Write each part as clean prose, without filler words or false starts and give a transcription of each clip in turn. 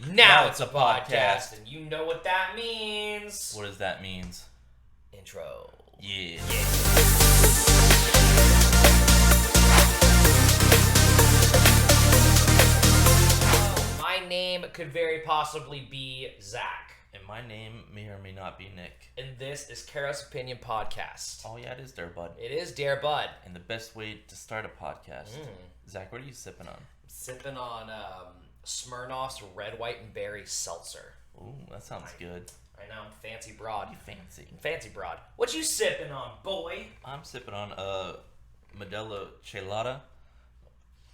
Now it's a podcast, and you know what that means. What does that mean? Intro. Yeah. My name could very possibly be Zach. And my name may or may not be Nick. And this is Careless Opinion Podcast. Oh yeah, it is Dare Bud. It is Dare Bud. And the best way to start a podcast. Zach, what are you sipping on? I'm sipping on Smirnoff's Red, White, and Berry Seltzer. Ooh, that sounds good. I know, I'm fancy broad. You fancy. Fancy broad. What you sipping on, boy? I'm sipping on Modelo Chelada,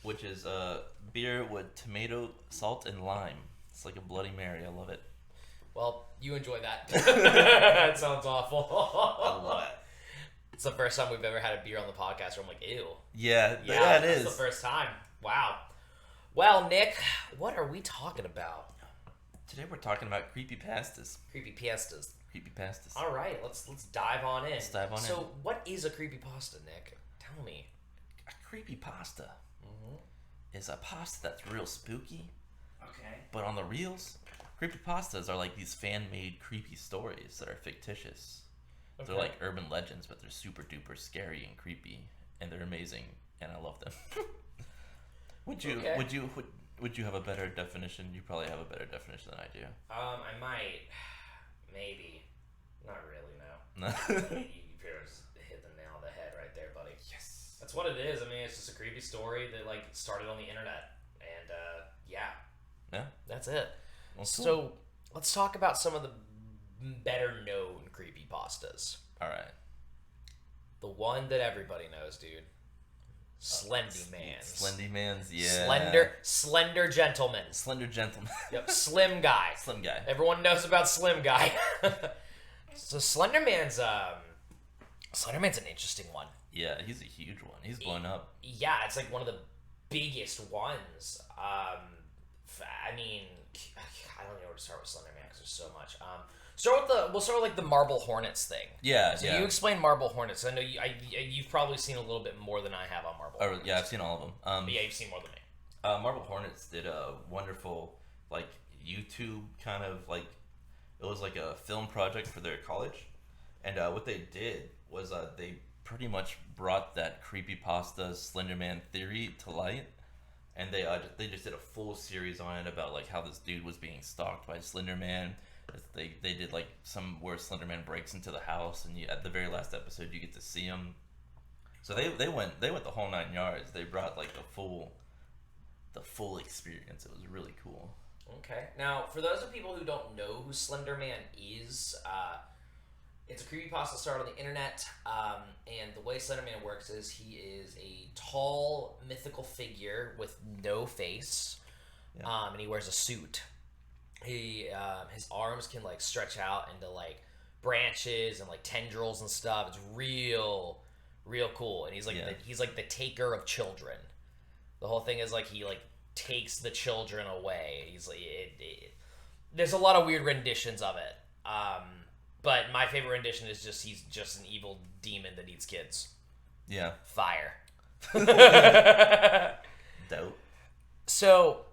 which is beer with tomato, salt, and lime. It's like a Bloody Mary. I love it. Well, you enjoy that. That sounds awful. I love it. It's the first time we've ever had a beer on the podcast where I'm like, ew. Yeah, it is. It's the first time. Wow. Well, Nick, what are we talking about? Today we're talking about creepypastas. Creepypastas. Creepypastas. All right, let's dive on in. Let's dive on in. So, what is a creepypasta, Nick? Tell me. A creepypasta is a pasta that's real spooky. Okay. But on the reels, creepypastas are like these fan-made creepy stories that are fictitious. Okay. They're like urban legends, but they're super duper scary and creepy, and they're amazing, and I love them. Would you have a better definition? You probably have a better definition than I do. I might. Maybe. Not really, no. You just hit the nail on the head right there, buddy. Yes. That's what it is. I mean, it's just a creepy story that, like, started on the internet. And, Yeah. That's it. Well, cool. So, let's talk about some of the better-known creepypastas. All right. The one that everybody knows, dude. Slendy Mans. Slendy Mans, yeah. Slender gentleman. Slender gentleman. Yep, slim guy. Slim guy. Everyone knows about Slim Guy. So Slender Man's an interesting one. Yeah, he's a huge one. He's blown up. Yeah, it's like one of the biggest ones. I mean, I don't know where to start with Slender Man because there's so much. We'll start with like the Marble Hornets thing. Yeah, So yeah. you explain Marble Hornets. I know you've probably seen a little bit more than I have on Marble Hornets. Yeah, I've seen all of them. But yeah, you've seen more than me. Marble Hornets did a wonderful, like, YouTube kind of, like, it was like a film project for their college. And what they did was they pretty much brought that creepypasta Slenderman theory to light. And they just did a full series on it about, like, how this dude was being stalked by Slenderman. They did, like, some where Slenderman breaks into the house, and at the very last episode you get to see him. So they went the whole 9 yards. They brought, like, the full experience. It was really cool. Okay. Now, for those of people who don't know who Slender Man is, it's a creepypasta started on the internet, and the way Slender Man works is he is a tall, mythical figure with no face, and he wears a suit. His arms can, like, stretch out into, like, branches and, like, tendrils and stuff. It's real cool, and he's like the taker of children. The whole thing is, like, he, like, takes the children away. He's like, there's a lot of weird renditions of it. But my favorite rendition is he's just an evil demon that eats kids. Yeah. Fire. Dope. So,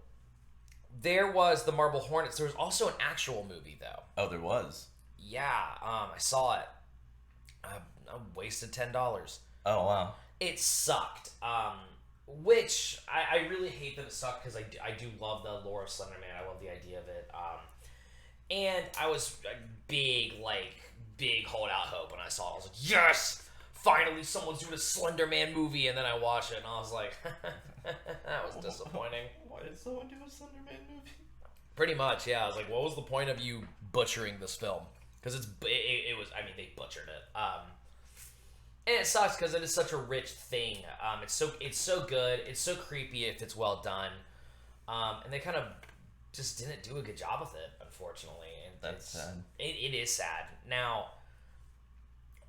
there was the Marble Hornets. There was also an actual movie, though. Oh, there was? Yeah, I saw it. I wasted $10. Oh, wow. It sucked. Which I really hate that it sucked because I do love the lore of Slender Man. I love the idea of it. And I was a big holdout hope when I saw it. I was like, yes! Finally someone's doing a Slender Man movie. And then I watched it and I was like, that was disappointing. Why did someone do a Slender Man movie? Pretty much, yeah. I was like, what was the point of you butchering this film? Because it was, I mean, they butchered it. And it sucks because it is such a rich thing. It's so good. It's so creepy if it's well done. And they kind of just didn't do a good job with it, unfortunately. And that's sad. It is sad. Now,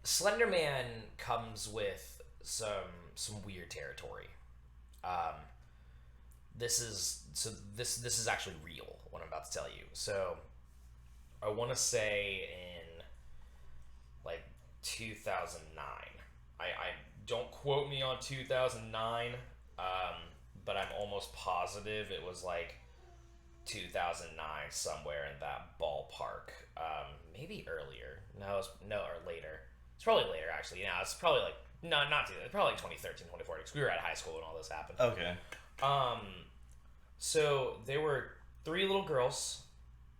Slender Man comes with some weird territory. This is actually real, what I'm about to tell you. So, I want to say in, like, 2009. I don't quote me on 2009, but I'm almost positive it was, like, 2009, somewhere in that ballpark. Maybe earlier. Or later. It's probably later, actually. Yeah, it's probably like, no, not too, probably like 2013, 2014, because we were at high school when all this happened. Okay. So there were 3 little girls,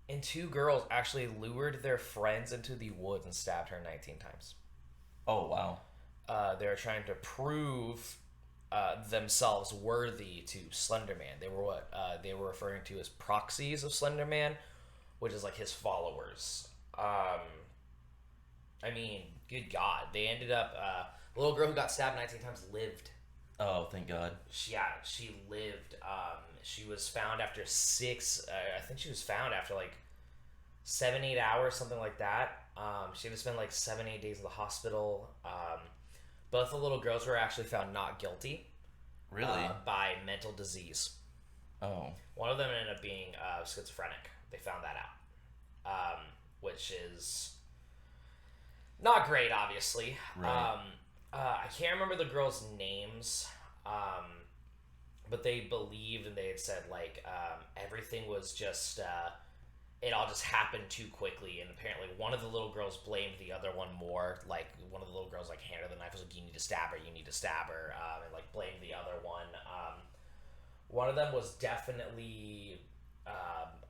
and 2 girls actually lured their friends into the woods and stabbed her 19 times. Oh, wow. They were trying to prove themselves worthy to Slender Man. They were what they were referring to as proxies of Slender Man, which is like his followers. I mean, good God. They ended up, the little girl who got stabbed 19 times lived. Oh, thank God. She lived. She was found after 6, I think she was found after like 7-8 hours, something like that. She had to spend like 7-8 days in the hospital. Both the little girls were actually found not guilty. Really? By mental disease. Oh. One of them ended up being schizophrenic. They found that out. Which is not great, obviously. Right. I can't remember the girls' names, but they believed and they had said, like, everything was just, it all just happened too quickly, and apparently one of the little girls blamed the other one more. Like, one of the little girls, like, handed her the knife, was like, you need to stab her, and, like, blamed the other one. One of them was definitely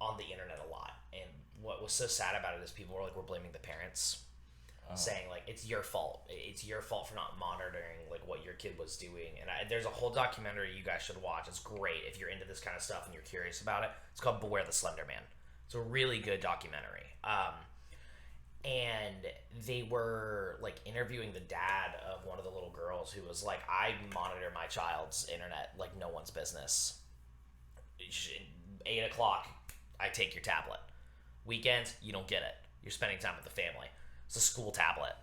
on the internet a lot, and what was so sad about it is people were blaming the parents, saying, like, it's your fault for not monitoring, like, what your kid was doing. And there's a whole documentary you guys should watch. It's great if you're into this kind of stuff and you're curious about it. It's called Beware the Slender Man. It's a really good documentary. And they were, like, interviewing the dad of one of the little girls who was like, I monitor my child's internet like no one's business. 8 o'clock, I take your tablet. Weekends, you don't get it. You're spending time with the family. It's a school tablet.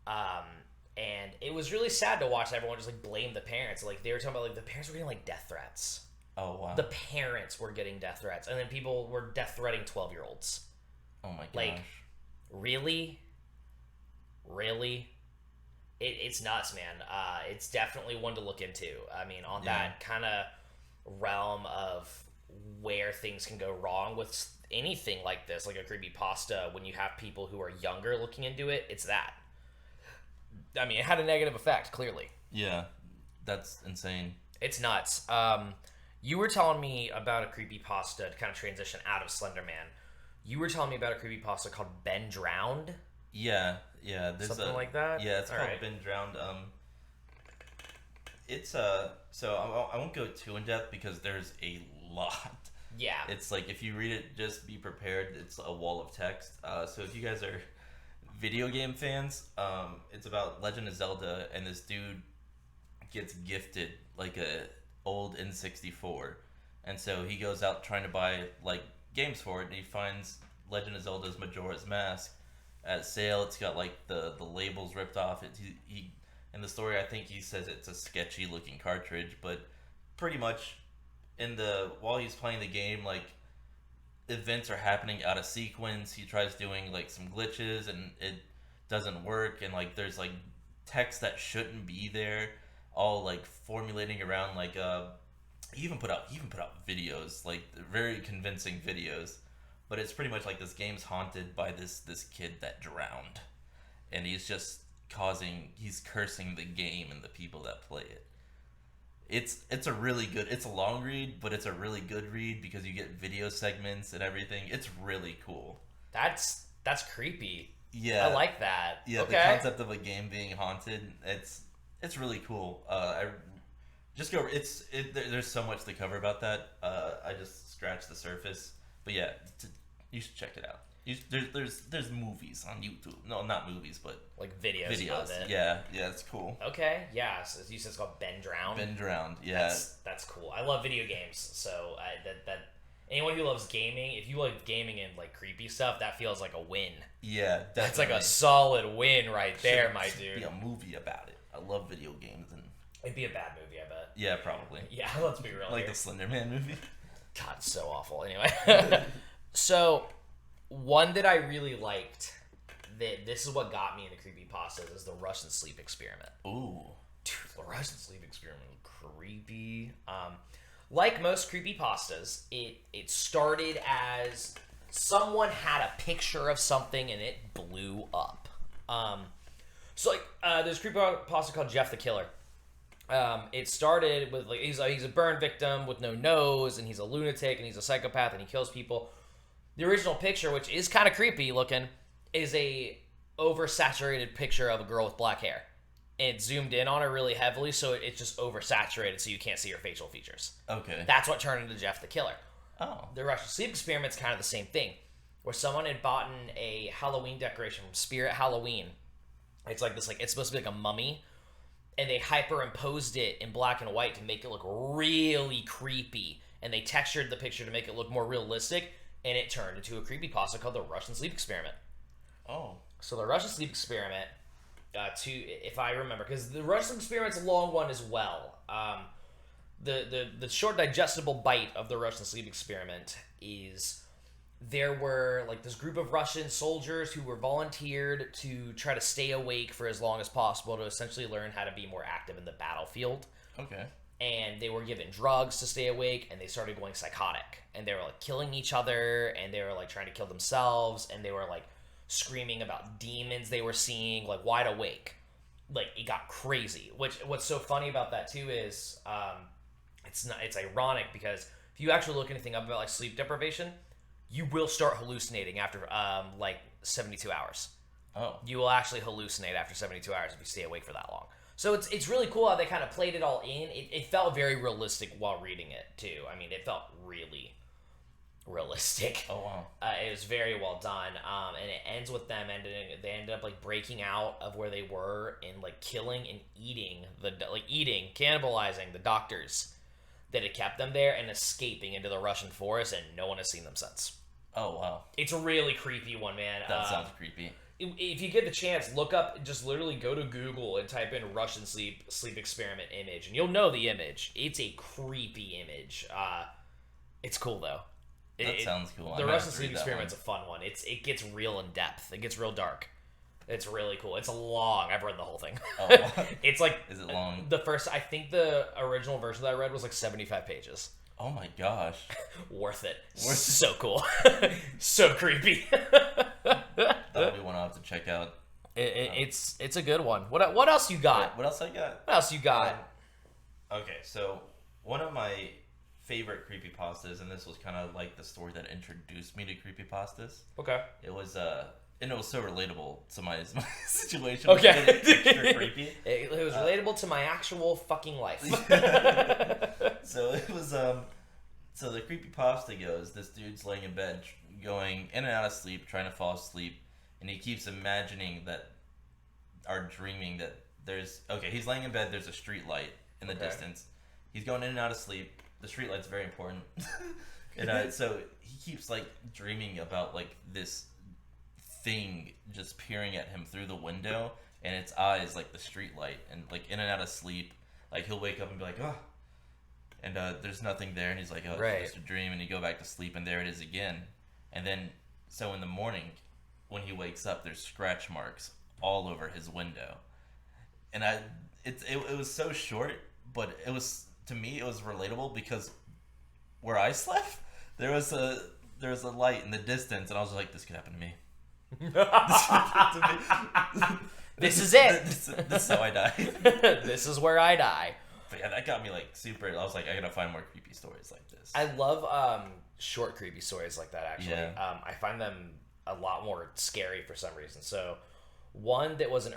And it was really sad to watch everyone just, like, blame the parents. Like, they were talking about, like, the parents were getting, like, death threats. Oh, wow. The parents were getting death threats. And then people were death threatening 12-year-olds. Oh, my gosh. Like, really? It's nuts, man. It's definitely one to look into. I mean, on that kind of realm of where things can go wrong with anything like this, like a creepypasta, when you have people who are younger looking into it, it's that. I mean, it had a negative effect, clearly. Yeah, that's insane. It's nuts. You were telling me about a creepypasta to kind of transition out of Slender Man. You were telling me about a creepypasta called Ben Drowned? Yeah. There's something like that? Yeah, it's All called right. Ben Drowned. It's so I won't go too in depth because there's a lot. Yeah. It's like, if you read it, just be prepared. It's a wall of text. So if you guys are video game fans, it's about Legend of Zelda, and this dude gets gifted like a old N64, and so he goes out trying to buy like games for it, and he finds Legend of Zelda's Majora's Mask at sale. It's got like the labels ripped off. He in the story, I think he says it's a sketchy looking cartridge, but pretty much while he's playing the game, like, events are happening out of sequence. He tries doing like some glitches and it doesn't work, and like there's like text that shouldn't be there, all like formulating around like he even put out videos, like very convincing videos, but it's pretty much like this game's haunted by this kid that drowned, and he's cursing the game and the people that play it. It's a really good, it's a long read, but it's a really good read because you get video segments and everything. It's really cool. That's creepy. Yeah. I like that. Yeah, okay. The concept of a game being haunted, it's really cool. There's so much to cover about that. I just scratched the surface. But yeah, you should check it out. There's movies on YouTube. No, not movies, but like videos of it. Yeah, it's cool. Okay, yeah. So you said it's called Ben Drowned. Ben Drowned, yeah. That's cool. I love video games, so that anyone who loves gaming, if you like gaming and like creepy stuff, that feels like a win. Yeah, definitely. That's like a solid win right there, my dude. Should be a movie about it. I love video games, and it'd be a bad movie, I bet. Yeah, probably. Yeah, let's be real. Like here. the Slender Man movie. God, it's so awful. Anyway, so one that I really liked, that this is what got me into creepypastas, is the Russian sleep experiment. Ooh. Dude, the Russian sleep experiment was creepy. like most creepypastas, it started as someone had a picture of something and it blew up. There's a creepypasta called Jeff the Killer. It started with like he's a burn victim with no nose, and he's a lunatic, and he's a psychopath, and he kills people. The original picture, which is kind of creepy looking, is a oversaturated picture of a girl with black hair. And it zoomed in on her really heavily, so it's just oversaturated, so you can't see her facial features. Okay. That's what turned into Jeff the Killer. Oh. The Russian sleep experiment's kind of the same thing, where someone had bought a Halloween decoration from Spirit Halloween. It's like this, like it's supposed to be like a mummy, and they hyperimposed it in black and white to make it look really creepy, and they textured the picture to make it look more realistic, and it turned into a creepypasta called the Russian sleep experiment. Oh. So the Russian sleep experiment, if I remember, because the Russian experiment's a long one as well. The short digestible bite of the Russian sleep experiment is there were like this group of Russian soldiers who were volunteered to try to stay awake for as long as possible to essentially learn how to be more active in the battlefield. Okay. And they were given drugs to stay awake, and they started going psychotic, and they were like killing each other, and they were like trying to kill themselves, and they were like screaming about demons they were seeing, like wide awake. Like it got crazy. What's so funny about that too is it's ironic because if you actually look anything up about like sleep deprivation, you will start hallucinating after like 72 hours. Oh. You will actually hallucinate after 72 hours if you stay awake for that long. So it's really cool how they kind of played it all in. It felt very realistic while reading it too. I mean, it felt really realistic. Oh wow. It was very well done. And it ends with them they ended up like breaking out of where they were and like killing and cannibalizing the doctors that had kept them there and escaping into the Russian forest, and no one has seen them since. Oh wow. It's a really creepy one, man. That sounds creepy. If you get the chance, look up, just literally go to Google and type in Russian sleep experiment image, and you'll know the image. It's a creepy image. It's cool though. That sounds cool. The Russian sleep experiment's a fun one. It gets real in depth. It gets real dark. It's really cool. It's long. I've read the whole thing. Oh. It's like Is it long? I think the original version that I read was like 75 pages. Oh my gosh. Worth it. So cool. So creepy. That'll be one I'll have to check out. It's a good one. What else you got? What else I got? What else you got? Okay, so one of my favorite creepypastas, and this was kind of like the story that introduced me to creepypastas. Okay. It was and it was so relatable to my situation. Okay. Extra creepy. It was relatable to my actual fucking life. So it was so the creepypasta goes, this dude's laying in bed going in and out of sleep, trying to fall asleep, and he keeps imagining that dreaming that he's laying in bed, there's a street light in the distance. He's going in and out of sleep. The street light's very important. And so he keeps like dreaming about like this thing just peering at him through the window, and its eyes like the street light, and like in and out of sleep, like he'll wake up and be like, oh, and there's nothing there, and he's like, oh, it's just a dream, and you go back to sleep, and there it is again. And then so in the morning when he wakes up, there's scratch marks all over his window. And it was so short, but it was, to me, it was relatable because where I slept, there was a light in the distance, and I was like, this could happen to me. This is it. This is how I die. This is where I die. But yeah, that got me like super. I was like, I gotta find more creepy stories like this. I love short creepy stories like that. Actually, Yeah. I find them a lot more scary for some reason. So, one that was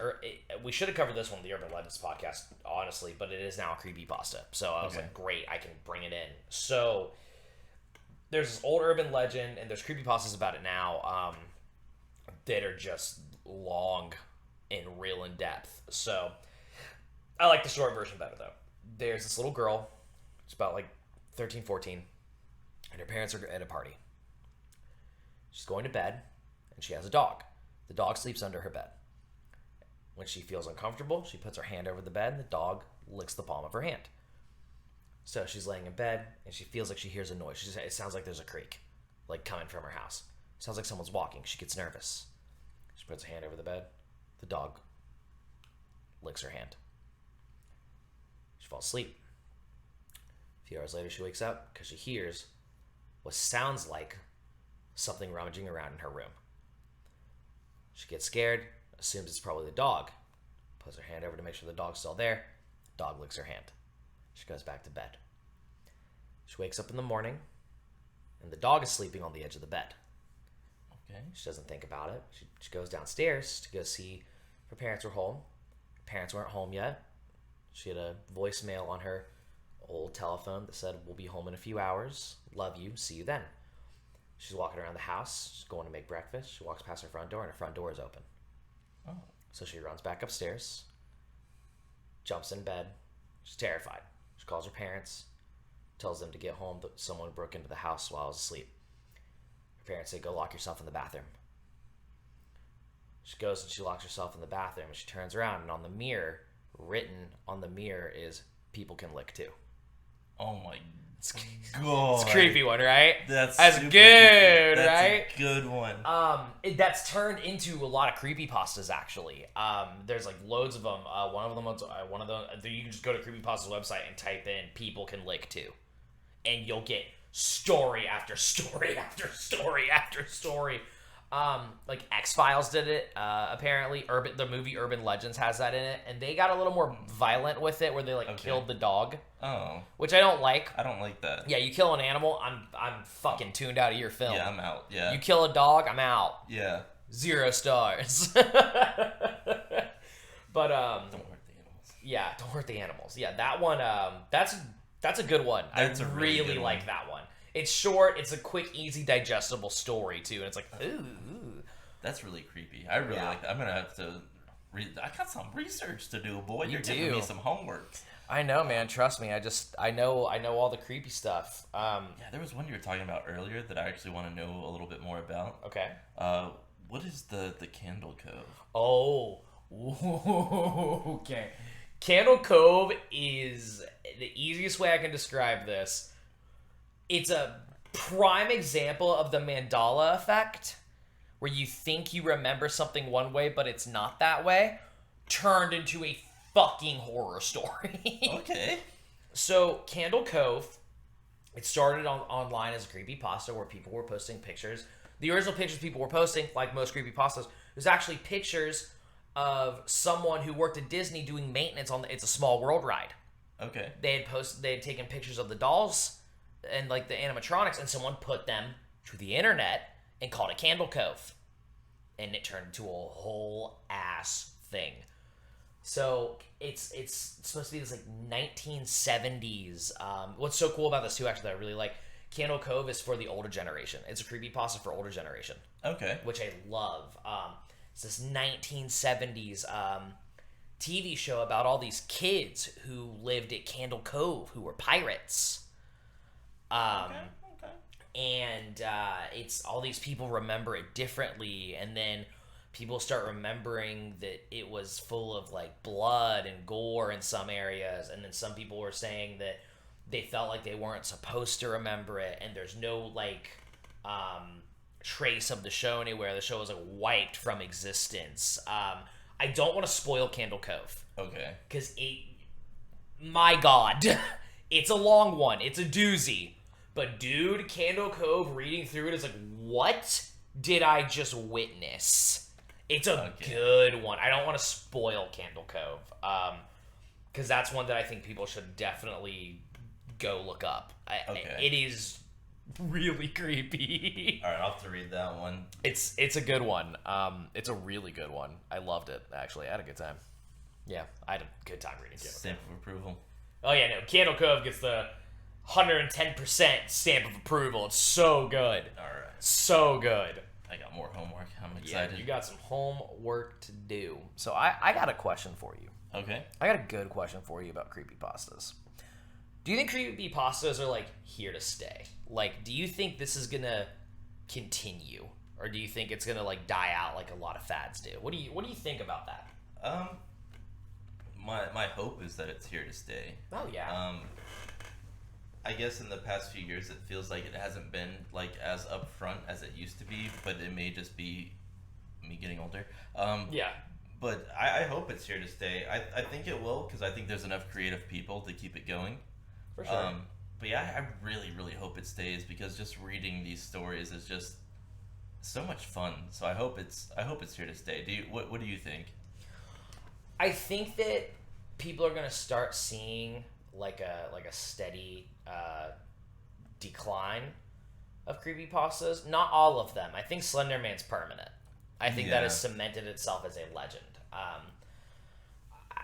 we should have covered this one on the Urban Legends podcast, honestly, but it is now a creepypasta. So I was like, great, I can bring it in. So there's this old urban legend, and there's creepypastas about it now that are just long and real in depth. So I like the short version better, though. There's this little girl, it's about like 13, 14, and her parents are at a party. She's going to bed, and she has a dog. The dog sleeps under her bed. When she feels uncomfortable, she puts her hand over the bed, and the dog licks the palm of her hand. So she's laying in bed, and she feels like she hears a noise. It sounds like there's a creak, like coming from her house. It sounds like someone's walking. She gets nervous. She puts her hand over the bed. The dog licks her hand. She falls asleep. A few hours later, she wakes up because she hears what sounds like something rummaging around in her room. She gets scared, assumes it's probably the dog, puts her hand over to make sure the dog's still there. Dog licks her hand. She goes back to bed. She wakes up in the morning, and the dog is sleeping on the edge of the bed. Okay. She doesn't think about it. She goes downstairs to go see if her parents were home. Her parents weren't home yet. She had a voicemail on her old telephone that said, "We'll be home in a few hours. Love you. See you then." She's walking around the house. She's going to make breakfast. She walks past her front door, and her front door is open. Oh. So she runs back upstairs, jumps in bed. She's terrified. She calls her parents, tells them to get home, that someone broke into the house while I was asleep. Her parents say, "Go lock yourself in the bathroom." She goes and she locks herself in the bathroom, and she turns around, and on the mirror, written on the mirror, is "People can lick too." Oh my God. It's a creepy one, right? That's good, creepy. That's right? a good one. That's turned into a lot of creepypastas, actually. There's like loads of them. One of them, you can just go to Creepypasta's website and type in "People can lick too," and you'll get story after story after story after story. Like X-Files did it, apparently. The movie Urban Legends has that in it, and they got a little more violent with it, where they killed the dog. Oh. Which I don't like. I don't like that. Yeah, you kill an animal, I'm fucking tuned out of your film. Yeah, I'm out. Yeah. You kill a dog, I'm out. Yeah. 0 stars. But don't hurt the animals. Yeah, don't hurt the animals. Yeah, that one, that's a good one. That's I a really really good like one. that one. It's short, it's a quick, easy, digestible story too, and it's like, ooh. That's really creepy. I really like that. I'm gonna have to read. I got some research to do, boy. You're giving me some homework. I know, man. Trust me. I know all the creepy stuff. Yeah, there was one you were talking about earlier that I actually want to know a little bit more about. Okay. What is the Candle Cove? Oh. Okay. Candle Cove is the easiest way I can describe this. It's a prime example of the Mandela effect, where you think you remember something one way, but it's not that way, turned into a fucking horror story. Okay. So, Candle Cove, it started online as a creepypasta where people were posting pictures. The original pictures people were posting, like most creepypastas, was actually pictures of someone who worked at Disney doing maintenance on the It's a Small World ride. Okay. They had taken pictures of the dolls and like the animatronics, and someone put them to the internet and called it Candle Cove, and it turned into a whole ass thing. So it's supposed to be this like 1970s. What's so cool about this too, actually, that I really like, Candle Cove is for the older generation. It's a creepypasta for older generation. Okay. Which I love. It's this 1970s TV show about all these kids who lived at Candle Cove who were pirates. Okay. And it's all these people remember it differently, and then people start remembering that it was full of like blood and gore in some areas, and then some people were saying that they felt like they weren't supposed to remember it, and there's no like trace of the show anywhere. The show was like wiped from existence. I don't want to spoil Candle Cove. Okay. Because my God, it's a long one. It's a doozy. But dude, Candle Cove, reading through it is like, what did I just witness? It's a good one. I don't want to spoil Candle Cove. Because that's one that I think people should definitely go look up. It is really creepy. All right, I'll have to read that one. It's a good one. It's a really good one. I loved it, actually. I had a good time. Yeah, I had a good time reading Candle Cove. Stamp of approval. Oh, yeah, no. Candle Cove gets the 110% stamp of approval. It's so good. All right. So good. I got more homework. I'm excited. Yeah, you got some homework to do. So I got a question for you. Okay. I got a good question for you about creepypastas. Do you think creepypastas are, like, here to stay? Like, do you think this is gonna continue? Or do you think it's gonna, like, die out like a lot of fads do? What do you think about that? My hope is that it's here to stay. Oh, yeah. I guess in the past few years, it feels like it hasn't been like as upfront as it used to be, but it may just be me getting older. Yeah. But I hope it's here to stay. I think it will, because I think there's enough creative people to keep it going. For sure. but yeah, I really, really hope it stays because just reading these stories is just so much fun. So I hope it's here to stay. What do you think? I think that people are gonna start seeing like a steady decline of creepypastas. Not all of them. I think Slender Man's permanent. I think that Yeah. has cemented itself as a legend.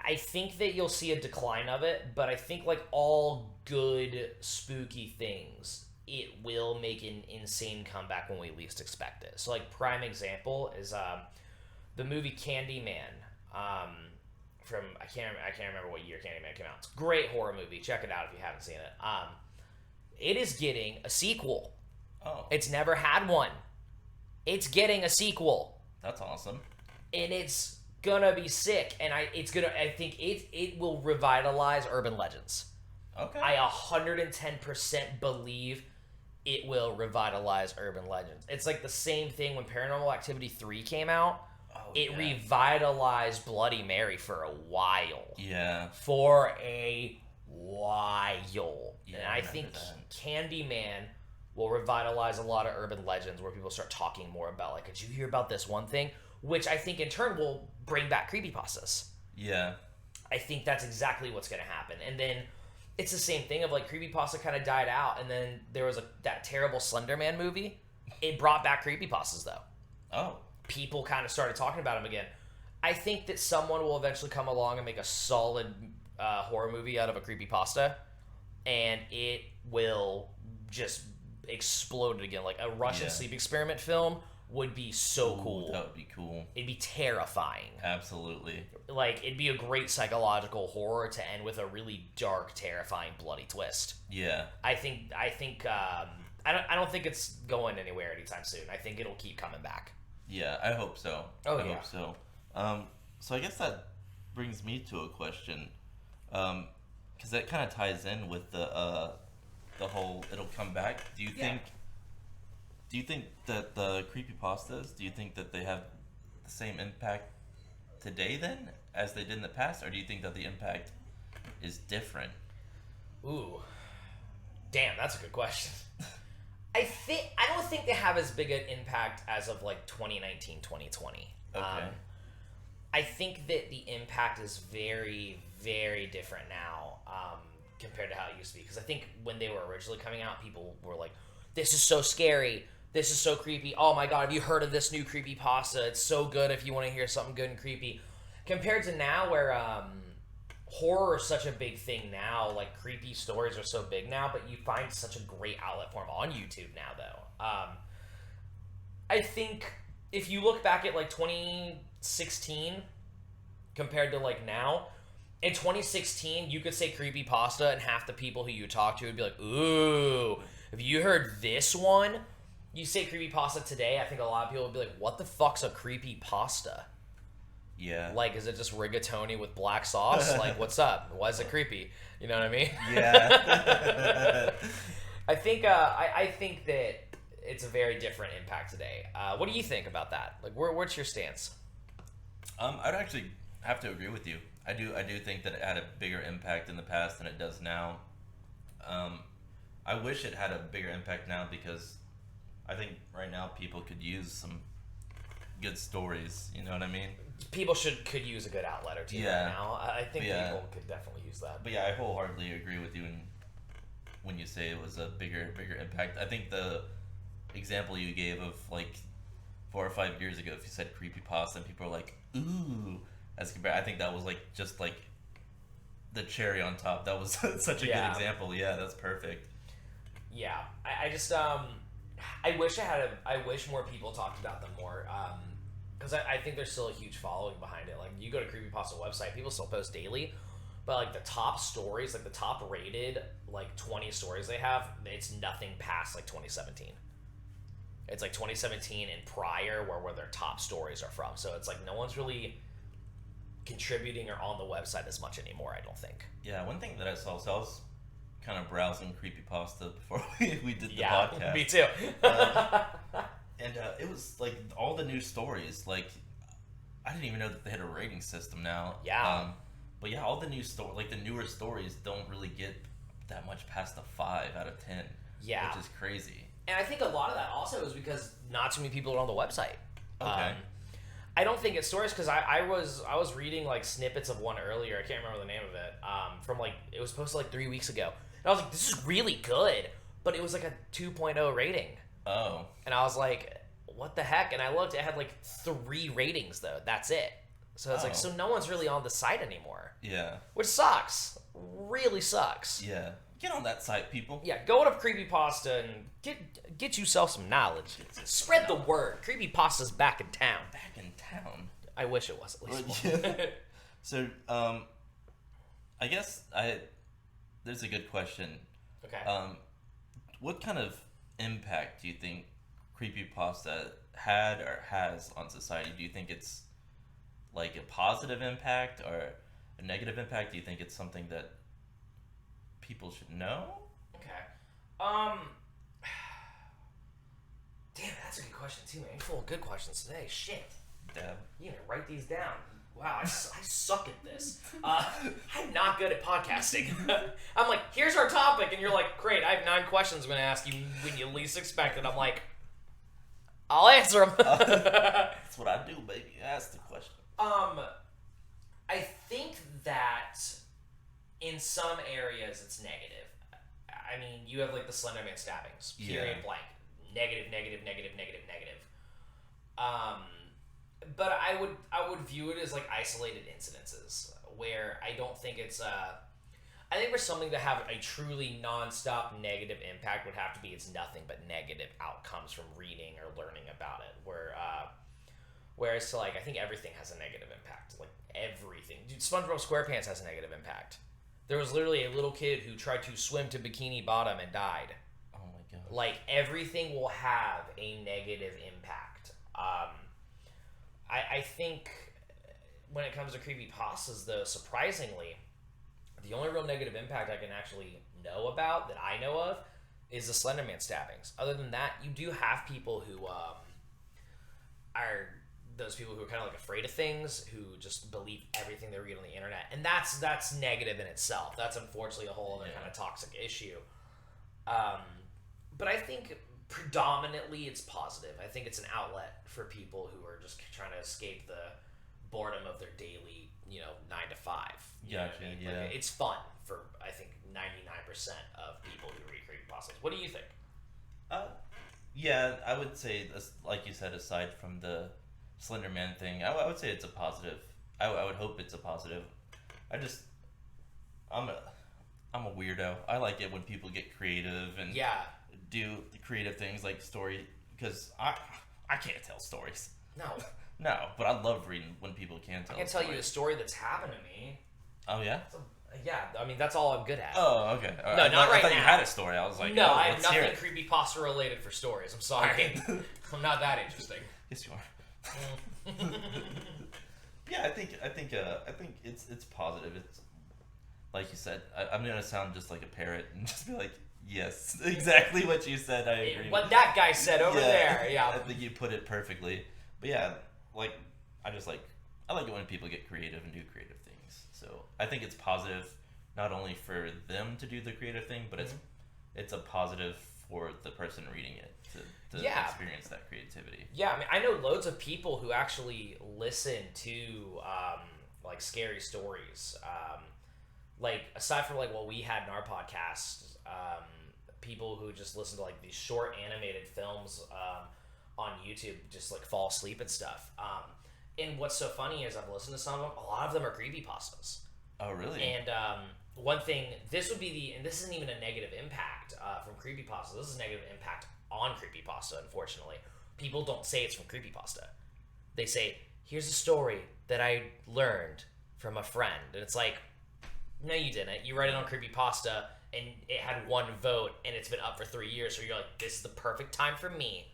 I think that you'll see a decline of it, but I think like all good spooky things, it will make an insane comeback when we least expect it. So like prime example is the movie Candyman. From I can't remember what year Candyman came out. It's a great horror movie. Check it out if you haven't seen it. It is getting a sequel. Oh, It's never had one. It's getting a sequel, that's awesome. and it's gonna be sick. And I think it will revitalize urban legends. Okay. I 110% believe it will revitalize urban legends. It's like the same thing when Paranormal Activity 3 came out. Oh, It yeah. revitalized Bloody Mary for a while. Yeah. For a while. Yeah, And I I remember think that. Candyman will revitalize a lot of urban legends where people start talking more about, like, did you hear about this one thing? Which I think in turn will bring back creepypastas. Yeah. I think that's exactly what's going to happen. And then it's the same thing of like creepypasta kind of died out, and then there was that terrible Slender Man movie. It brought back creepypastas though. Oh. People kind of started talking about them again. I think that someone will eventually come along and make a solid horror movie out of a creepypasta, and it will just explode again. Like a Russian Yeah. sleep experiment film would be so Ooh, cool. That would be cool. It'd be terrifying. Absolutely. Like it'd be a great psychological horror to end with a really dark, terrifying, bloody twist. Yeah. I don't think it's going anywhere anytime soon. I think it'll keep coming back. Yeah, I hope so. Oh, I yeah. hope so. So I guess that brings me to a question, because that kind of ties in with the whole it'll come back. Do you Yeah. think that the creepypastas, do you think that they have the same impact today then as they did in the past, or do you think that the impact is different? Ooh, damn, that's a good question. I don't think they have as big an impact as of like 2019, 2020. Okay. I think that the impact is very, very different now compared to how it used to be. Because I think when they were originally coming out, people were like, "This is so scary. This is so creepy. Oh my god, have you heard of this new creepypasta? It's so good if you want to hear something good and creepy." Compared to now, where horror is such a big thing now, like creepy stories are so big now, but you find such a great outlet for them on YouTube now, though. I think if you look back at like 2016 compared to like now, in 2016 you could say creepypasta and half the people who you talk to would be like, "Ooh, have you heard this one?" You say creepypasta today, I think a lot of people would be like, "What the fuck's a creepypasta? Yeah. Like, is it just rigatoni with black sauce? Like, what's up? Why is it creepy?" You know what I mean? Yeah. I think that it's a very different impact today. What do you think about that? Like, what's your stance? I'd actually have to agree with you. I do think that it had a bigger impact in the past than it does now. I wish it had a bigger impact now because I think right now people could use some good stories. You know what I mean? People could use a good outlet or two Yeah. right now. I think Yeah. people could definitely use that. But yeah, I wholeheartedly agree with you when you say it was a bigger impact. I think the example you gave of like 4 or 5 years ago, if you said creepypasta and people are like, "Ooh," as compared, I think that was like just like the cherry on top. That was such a Yeah. good example. Yeah, that's perfect. Yeah, I just I wish more people talked about them more. Because I think there's still a huge following behind it. Like, you go to Creepypasta website, people still post daily, but like the top stories, like the top rated like 20 stories they have, it's nothing past like 2017. It's like 2017 and prior where their top stories are from. So it's like no one's really contributing or on the website as much anymore, I don't think. Yeah, one thing that I saw, so I was kind of browsing creepypasta before we did the Yeah, podcast. me too. And it was like all the new stories. Like, I didn't even know that they had a rating system now. Yeah. But yeah, all the new like the newer stories don't really get that much past the 5 out of 10. Yeah. Which is crazy. And I think a lot of that also is because not too many people are on the website. Okay. I don't think it's stories because I was reading like snippets of one earlier. I can't remember the name of it. From like it was posted like 3 weeks ago, and I was like, this is really good, but it was like a 2.0 rating. Oh. And I was like, what the heck? And I looked, it had like 3 ratings though. That's it. So it's like, so no one's really on the site anymore. Yeah. Which sucks. Really sucks. Yeah. Get on that site, people. Yeah, go to Creepypasta and get yourself some knowledge. Spread the word. Creepypasta's back in town. Back in town. I wish it was at least one. So, I guess there's a good question. Okay. What kind of impact do you think Creepypasta had or has on society? Do you think it's like a positive impact or a negative impact? Do you think it's something that people should know? Okay. Damn, that's a good question too, man. You're full of good questions today. Shit. Dab. You need to write these down. Wow, I suck at this. I'm not good at podcasting. I'm like, here's our topic, and you're like, great, I have 9 questions I'm going to ask you when you least expect it. I'm like, I'll answer them. That's what I do, baby. Ask the question. I think that in some areas it's negative. I mean, you have like the Slender Man stabbings, period, blank. Negative, negative, negative, negative, negative. But I would view it as like isolated incidences where I don't think it's I think for something to have a truly non-stop negative impact would have to be it's nothing but negative outcomes from reading or learning about it. Whereas to like I think everything has a negative impact. Like everything. Dude, SpongeBob SquarePants has a negative impact. There was literally a little kid who tried to swim to Bikini Bottom and died. Oh my god. Like everything will have a negative impact. I think when it comes to creepypastas, though, surprisingly, the only real negative impact I can actually know about that I know of is the Slender Man stabbings. Other than that, you do have people who are those people who are kind of like afraid of things, who just believe everything they read on the internet, and that's negative in itself. That's unfortunately a whole other kind of toxic issue. But I think predominantly it's positive. I think it's an outlet for people who are just trying to escape the boredom of their daily, 9 to 5. You know what I mean? Yeah. Like, it's fun for, I think, 99% of people who read creepypastas. What do you think? Yeah, I would say, like you said, aside from the Slender Man thing, I would say it's a positive. I would hope it's a positive. I'm a weirdo. I like it when people get creative and do creative things like story, because I can't tell stories. No, but I love reading when people can tell. I can tell you a story that's happened to me. Oh yeah. Yeah, I mean that's all I'm good at. Oh okay. No, not right now. I thought you had a story. I was like, no, I have let's hear nothing it. creepypasta related for stories. I'm sorry, I'm not that interesting. Yes, you are. Yeah, I think it's positive. It's like you said. I'm gonna sound just like a parrot and just be like, yes, exactly what you said. I agree. What that guy said over there. Yeah, I think you put it perfectly. But yeah, like I like it when people get creative and do creative things. So I think it's positive, not only for them to do the creative thing, but it's a positive for the person reading it to experience that creativity. Yeah, I mean, I know loads of people who actually listen to like scary stories. Like aside from like what we had in our podcast, people who just listen to like these short animated films on YouTube, just like fall asleep and stuff. And what's so funny is I've listened to some of them. A lot of them are creepypastas. Oh, really? And one thing, this isn't even a negative impact from creepypasta. This is a negative impact on creepypasta, unfortunately. People don't say it's from creepypasta. They say, here's a story that I learned from a friend. And it's like, no, you didn't. You read it on creepypasta, and it had 1 vote, and it's been up for 3 years. So you're like, this is the perfect time for me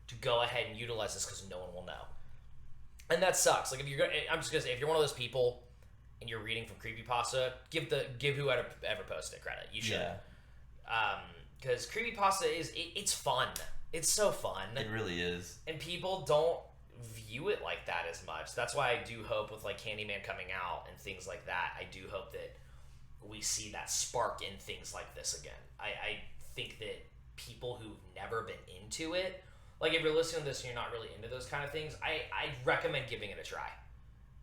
to go ahead and utilize this because no one will know. And that sucks. Like, if you're one of those people and you're reading from creepypasta, give whoever posted it credit. You should. Yeah. Because creepypasta it's fun. It's so fun. It really is. And people don't view it like that as much. That's why I do hope with like Candyman coming out and things like that, I do hope that we see that spark in things like this again. I think that people who've never been into it, like if you're listening to this and you're not really into those kind of things, I'd recommend giving it a try.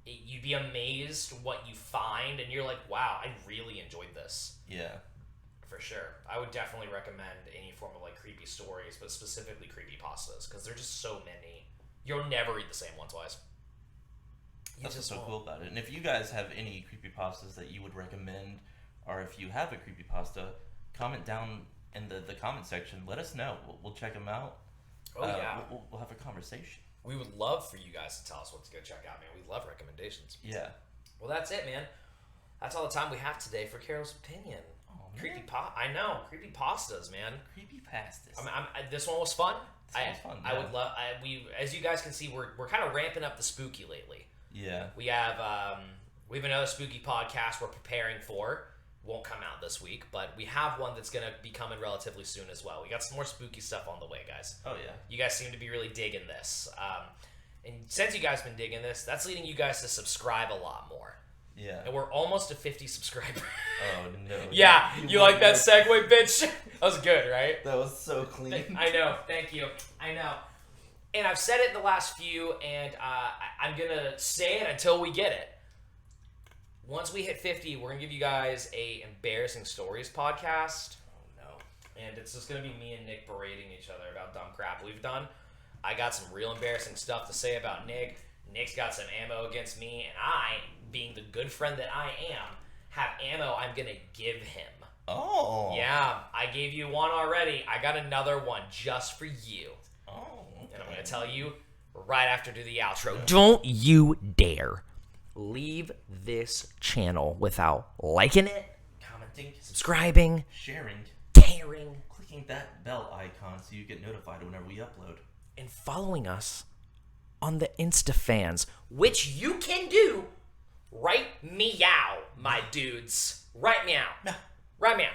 You'd be amazed what you find, and you're like, wow, I really enjoyed this. Yeah. For sure. I would definitely recommend any form of like creepy stories, but specifically creepypastas, because there's just so many. You'll never read the same one twice. That's what's so cool about it. And if you guys have any creepypastas that you would recommend, or if you have a creepypasta, comment down in the comment section. Let us know. We'll check them out. Oh, yeah. We'll have a conversation. We would love for you guys to tell us what to go check out, man. We love recommendations. Yeah. Well, that's it, man. That's all the time we have today for Carel's Opinion. I know, creepypastas, man. Creepypastas. This one was fun. This was fun. I would love. As you guys can see, we're kind of ramping up the spooky lately. Yeah. We have another spooky podcast we're preparing for. Won't come out this week, but we have one that's gonna be coming relatively soon as well. We got some more spooky stuff on the way, guys. Oh yeah. You guys seem to be really digging this, and since you guys been digging this, that's leading you guys to subscribe a lot more. Yeah. And we're almost to 50 subscribers. Oh, no. Yeah, you like that segue, bitch? That was good, right? That was so clean. I know. Thank you. I know. And I've said it in the last few, and I'm going to say it until we get it. Once we hit 50, we're going to give you guys a embarrassing stories podcast. Oh, no. And it's just going to be me and Nick berating each other about dumb crap we've done. I got some real embarrassing stuff to say about Nick. Nick's got some ammo against me, and I, being the good friend that I am, have ammo I'm gonna give him. Oh. Yeah, I gave you one already. I got another one just for you. Oh. Okay. And I'm gonna tell you right after do the outro. Don't you dare leave this channel without liking it, Commenting, subscribing, sharing, tearing, clicking that bell icon so you get notified whenever we upload, and following us on the Insta fans, which you can do right meow, my dudes. Right meow. No. Right meow.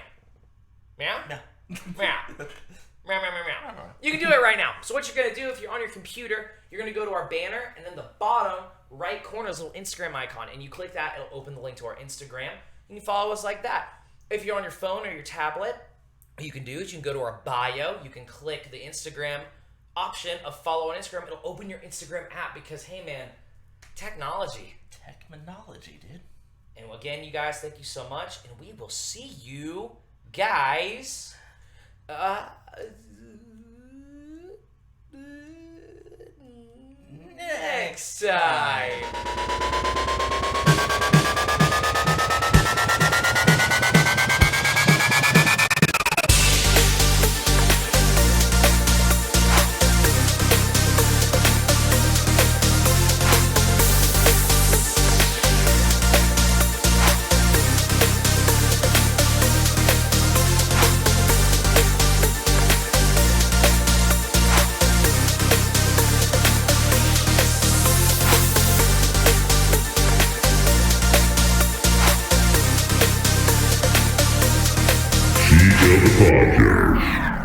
Meow? No. Meow. Meow, meow, meow, meow. You can do it right now. So what you're going to do, if you're on your computer, you're going to go to our banner, and then the bottom right corner is a little Instagram icon, and you click that, it'll open the link to our Instagram. You can follow us like that. If you're on your phone or your tablet, what you can do is you can go to our bio, you can click the Instagram option of follow on Instagram. It'll open your Instagram app because, hey man, technology. Technology, dude. And again, you guys, thank you so much, and we will see you guys next time. Podcast.